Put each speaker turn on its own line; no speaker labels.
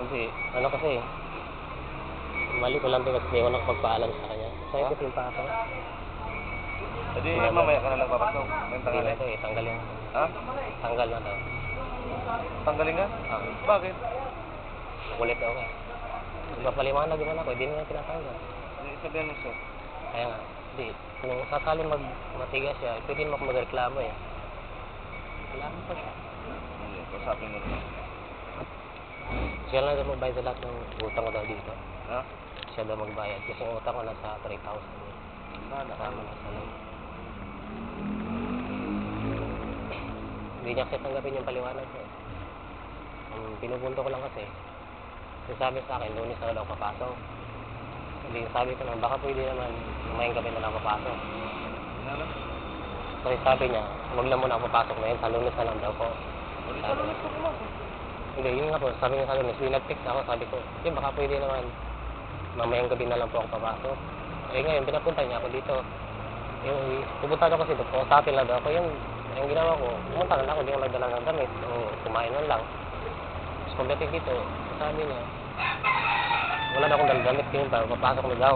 Hindi, ano kasi, mali ko lang din kasi hindi ko nakapagpaalam sa kanya. Sa'yo kasi yung pako.
Hindi, mamaya ka na lang papasok. Ngayong
Hindi
tanghali.
na ito eh, tanggalin.
Ha?
Tanggal na daw.
Tanggalin nga? Bakit?
Kulit daw ka. Magpapaliwanag naman ako, hindi nila tinatanggal.
Hindi, sabihan mo siya.
Kaya nga, hindi. Kung sakali matigas siya, pwede mo ako magreklamo eh. Reklamo pa siya.
Hindi, usapin mo rin.
Siya lang daw magbayad sa lahat ng utang ko daw dito.
Ha?
Siya daw magbayad kasi yung utang ko nasa 3,000. Kasama na sa loob. Hindi niya kasi tanggapin yung paliwanag ko. Pinupunto ko lang kasi sabi sa akin, Lunes na daw papasok. Hindi, sabi ko lang, baka pwede naman umayang gabi na lang papasok.
Ano?
Kasi sabi niya, huwag na muna ako papasok ngayon, sa Lunes na lang daw po. Sabi niya. Hindi, yun nga po, sabi niya sa Lunes, pinag-text ako, sabi ko, baka pwede naman mamayang gabi na lang po ako papasok. Eh ngayon, pinapunta niya ako dito. Yung pupunta ako kasi doon, kausapin lang daw ako. Yung ginawa ko, pumunta na lang ako, di ko nagdala ng damit. Kumain na lang. Tapos pagdating dito, sabi niya, wala na akong damit ngayon, papasok na daw.